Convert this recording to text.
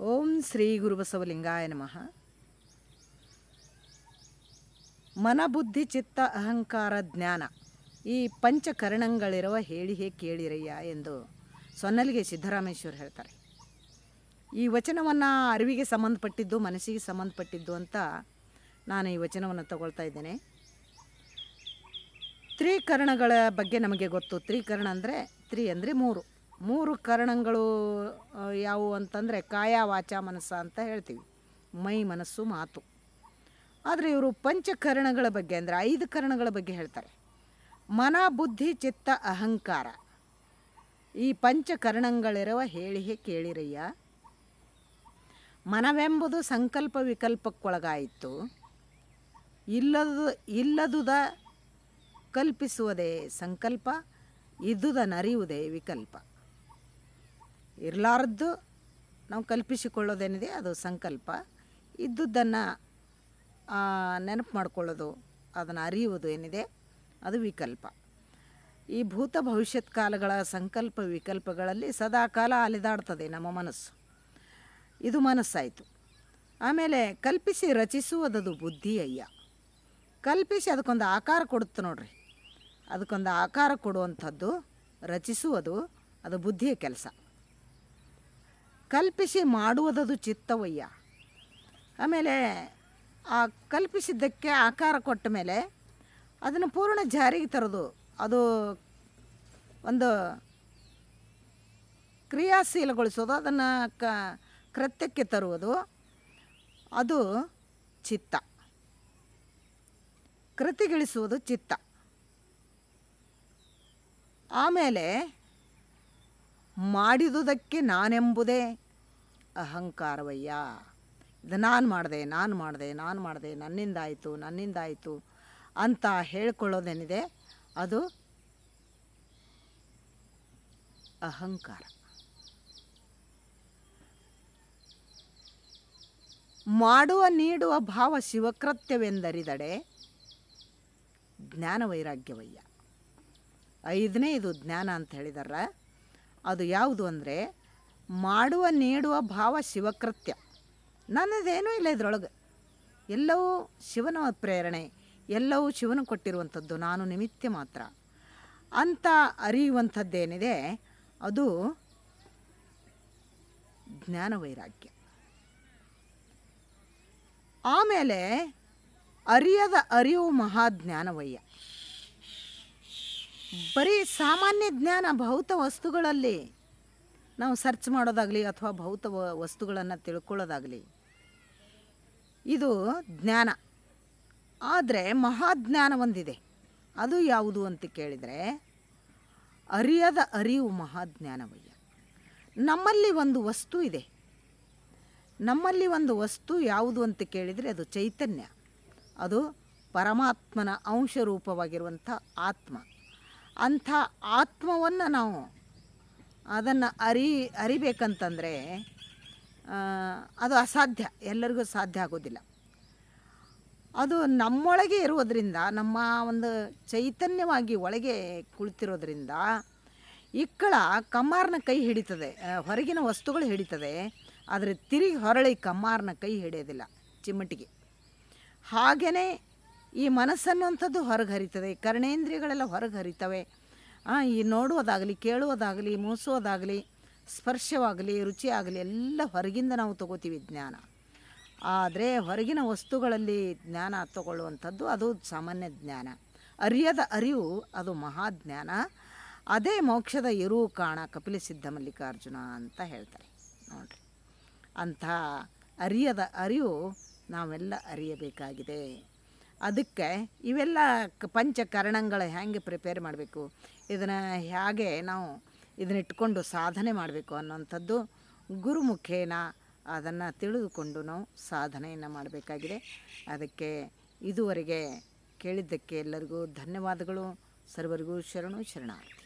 ಓಂ ಶ್ರೀ ಗುರುಬಸವಲಿಂಗಾಯ ನಮಃ. ಮನ ಬುದ್ಧಿ ಚಿತ್ತ ಅಹಂಕಾರ ಜ್ಞಾನ ಈ ಪಂಚಕರಣಗಳಿರುವ ಹೇಳಿಯೇ ಕೇಳಿರಯ್ಯ ಎಂದು ಸೊನ್ನಲಿಗೆ ಸಿದ್ದರಾಮೇಶ್ವರ್ ಹೇಳ್ತಾರೆ. ಈ ವಚನವನ್ನು ಅರಿವಿಗೆ ಸಂಬಂಧಪಟ್ಟಿದ್ದು, ಮನಸ್ಸಿಗೆ ಸಂಬಂಧಪಟ್ಟಿದ್ದು ಅಂತ ನಾನು ಈ ವಚನವನ್ನು ತಗೊಳ್ತಾ ಇದ್ದೇನೆ. ತ್ರಿಕರಣಗಳ ಬಗ್ಗೆ ನಮಗೆ ಗೊತ್ತು. ತ್ರಿಕರಣ ಅಂದರೆ ಮೂರು ಕರಣಗಳು ಯಾವುವು ಅಂತಂದರೆ ಕಾಯ ವಾಚ ಮನಸ್ಸ ಅಂತ ಹೇಳ್ತೀವಿ. ಮೈ, ಮನಸ್ಸು, ಮಾತು. ಆದರೆ ಇವರು ಪಂಚಕರಣಗಳ ಬಗ್ಗೆ ಅಂದರೆ 5 ಕರಣಗಳ ಬಗ್ಗೆ ಹೇಳ್ತಾರೆ. ಮನ ಬುದ್ಧಿ ಚಿತ್ತ ಅಹಂಕಾರ ಈ ಪಂಚಕರಣಗಳಿರುವ ಹೇಳಿಯೇ ಕೇಳಿರಯ್ಯ. ಮನವೆಂಬುದು ಸಂಕಲ್ಪ ವಿಕಲ್ಪಕ್ಕೊಳಗಾಯಿತು, ಇಲ್ಲದುದ ಕಲ್ಪಿಸುವುದೇ ಸಂಕಲ್ಪ, ಇದ್ದುದ ನರಿಯುವುದೇ ವಿಕಲ್ಪ. ಇರಲಾರದ್ದು ನಾವು ಕಲ್ಪಿಸಿಕೊಳ್ಳೋದೇನಿದೆ ಅದು ಸಂಕಲ್ಪ, ಇದ್ದುದನ್ನು ನೆನಪು ಮಾಡಿಕೊಳ್ಳೋದು, ಅದನ್ನು ಅರಿಯುವುದು ಏನಿದೆ ಅದು ವಿಕಲ್ಪ. ಈ ಭೂತ ಭವಿಷ್ಯತ್ ಕಾಲಗಳ ಸಂಕಲ್ಪ ವಿಕಲ್ಪಗಳಲ್ಲಿ ಸದಾಕಾಲ ಅಲೆದಾಡ್ತದೆ ನಮ್ಮ ಮನಸ್ಸು. ಇದು ಮನಸ್ಸಾಯಿತು. ಆಮೇಲೆ ಕಲ್ಪಿಸಿ ರಚಿಸುವುದದು ಬುದ್ಧಿ ಅಯ್ಯ. ಕಲ್ಪಿಸಿ ಅದಕ್ಕೊಂದು ಆಕಾರ ಕೊಡುತ್ತೆ ನೋಡ್ರಿ. ಅದಕ್ಕೊಂದು ಆಕಾರ ಕೊಡುವಂಥದ್ದು ರಚಿಸುವುದು ಅದು ಬುದ್ಧಿಯ ಕೆಲಸ. ಕಲ್ಪಿಸಿ ಮಾಡುವುದದು ಚಿತ್ತವಯ್ಯ. ಆಮೇಲೆ ಆ ಕಲ್ಪಿಸಿದ್ದಕ್ಕೆ ಆಕಾರ ಕೊಟ್ಟ ಮೇಲೆ ಅದನ್ನು ಪೂರ್ಣ ಜಾರಿಗೆ ತರೋದು, ಅದು ಒಂದು ಕ್ರಿಯಾಶೀಲಗೊಳಿಸೋದು, ಅದನ್ನು ಕೃತ್ಯಕ್ಕೆ ತರುವುದು ಅದು ಚಿತ್ತ. ಕೃತಿಗಿಳಿಸುವುದು ಚಿತ್ತ. ಆಮೇಲೆ ಮಾಡಿದುದಕ್ಕೆ ನಾನೆಂಬುದೇ ಅಹಂಕಾರವಯ್ಯ. ಇದು ನಾನು ಮಾಡಿದೆ, ನನ್ನಿಂದಾಯಿತು ಅಂತ ಹೇಳ್ಕೊಳ್ಳೋದೇನಿದೆ ಅದು ಅಹಂಕಾರ. ಮಾಡುವ ನೀಡುವ ಭಾವ ಶಿವಕೃತ್ಯವೆಂದರಿದಡೆ ಜ್ಞಾನ ವೈರಾಗ್ಯವಯ್ಯ. 5ನೇ ಇದು ಜ್ಞಾನ ಅಂತ ಹೇಳಿದಾರ. ಅದು ಯಾವುದು ಅಂದರೆ ಮಾಡುವ ನೀಡುವ ಭಾವ ಶಿವಕೃತ್ಯ. ನನ್ನದೇನೂ ಇಲ್ಲ ಇದರೊಳಗೆ, ಎಲ್ಲವೂ ಶಿವನ ಪ್ರೇರಣೆ, ಎಲ್ಲವೂ ಶಿವನು ಕೊಟ್ಟಿರುವಂಥದ್ದು, ನಾನು ನಿಮಿತ್ತ ಮಾತ್ರ ಅಂತ ಅರಿಯುವಂಥದ್ದೇನಿದೆ ಅದು ಜ್ಞಾನ ವೈರಾಗ್ಯ. ಆಮೇಲೆ ಅರಿಯದ ಅರಿವು ಮಹಾಜ್ಞಾನವಯ್ಯ. ಬರೀ ಸಾಮಾನ್ಯ ಜ್ಞಾನ ಭೌತ ವಸ್ತುಗಳಲ್ಲಿ ನಾವು ಸರ್ಚ್ ಮಾಡೋದಾಗಲಿ ಅಥವಾ ಭೌತ ವಸ್ತುಗಳನ್ನು ತಿಳ್ಕೊಳ್ಳೋದಾಗಲಿ ಇದು ಜ್ಞಾನ. ಆದರೆ ಮಹಾಜ್ಞಾನ ಒಂದಿದೆ. ಅದು ಯಾವುದು ಅಂತ ಕೇಳಿದರೆ ಅರಿಯದ ಅರಿವು ಮಹಾಜ್ಞಾನವಯ್ಯ. ನಮ್ಮಲ್ಲಿ ಒಂದು ವಸ್ತು ಇದೆ. ನಮ್ಮಲ್ಲಿ ಒಂದು ವಸ್ತು ಯಾವುದು ಅಂತ ಕೇಳಿದರೆ ಅದು ಚೈತನ್ಯ. ಅದು ಪರಮಾತ್ಮನ ಅಂಶರೂಪವಾಗಿರುವಂಥ ಆತ್ಮ. ಅಂಥ ಆತ್ಮವನ್ನು ನಾವು ಅದನ್ನು ಅರಿಬೇಕಂತಂದರೆ ಅದು ಅಸಾಧ್ಯ, ಎಲ್ಲರಿಗೂ ಸಾಧ್ಯ ಆಗೋದಿಲ್ಲ. ಅದು ನಮ್ಮೊಳಗೆ ಇರುವುದರಿಂದ, ನಮ್ಮ ಒಂದು ಚೈತನ್ಯವಾಗಿ ಒಳಗೆ ಕುಳಿತಿರೋದ್ರಿಂದ ಕಮ್ಮಾರನ ಕೈ ಹಿಡಿತದೆ, ಹೊರಗಿನ ವಸ್ತುಗಳು ಹಿಡಿತದೆ, ಆದರೆ ತಿರುಗಿ ಹೊರಳಿ ಕಮ್ಮಾರನ ಕೈ ಹಿಡಿಯೋದಿಲ್ಲ ಚಿಮ್ಮಟಿಗೆ. ಹಾಗೆಯೇ ಈ ಮನಸ್ಸನ್ನುವಂಥದ್ದು ಹೊರಗೆ ಹರಿತದೆ, ಕರ್ಣೇಂದ್ರಿಯಗಳೆಲ್ಲ ಹೊರಗೆ ಹರಿತವೆ. ಈ ನೋಡುವುದಾಗಲಿ, ಕೇಳುವುದಾಗಲಿ, ಮೂಸೋದಾಗಲಿ, ಸ್ಪರ್ಶವಾಗಲಿ, ರುಚಿಯಾಗಲಿ ಎಲ್ಲ ಹೊರಗಿಂದ ನಾವು ತಗೋತೀವಿ ಜ್ಞಾನ. ಆದರೆ ಹೊರಗಿನ ವಸ್ತುಗಳಲ್ಲಿ ಜ್ಞಾನ ತಗೊಳ್ಳುವಂಥದ್ದು ಅದು ಸಾಮಾನ್ಯ ಜ್ಞಾನ. ಅರಿಯದ ಅರಿವು ಅದು ಮಹಾಜ್ಞಾನ. ಅದೇ ಮೋಕ್ಷದ ಇರುವು ಕಾಣ ಕಪಿಲ ಸಿದ್ಧ ಮಲ್ಲಿಕಾರ್ಜುನ ಅಂತ ಹೇಳ್ತಾರೆ ನೋಡ್ರಿ. ಅಂಥ ಅರಿಯದ ಅರಿವು ನಾವೆಲ್ಲ ಅರಿಯಬೇಕಾಗಿದೆ. ಅದಕ್ಕೆ ಇವೆಲ್ಲ ಪಂಚಕರಣಗಳು ಹೇಗೆ ಪ್ರಿಪೇರ್ ಮಾಡಬೇಕು, ಇದನ್ನು ಹೇಗೆ ನಾವು ಇದನ್ನಿಟ್ಕೊಂಡು ಸಾಧನೆ ಮಾಡಬೇಕು ಅನ್ನೋಂಥದ್ದು ಗುರುಮುಖೇನ ಅದನ್ನು ತಿಳಿದುಕೊಂಡು ನಾವು ಸಾಧನೆಯನ್ನು ಮಾಡಬೇಕಾಗಿದೆ. ಅದಕ್ಕೆ ಇದುವರೆಗೆ ಕೇಳಿದ್ದಕ್ಕೆ ಎಲ್ಲರಿಗೂ ಧನ್ಯವಾದಗಳು. ಸರ್ವರಿಗೂ ಶರಣಾರ್ಥಿ.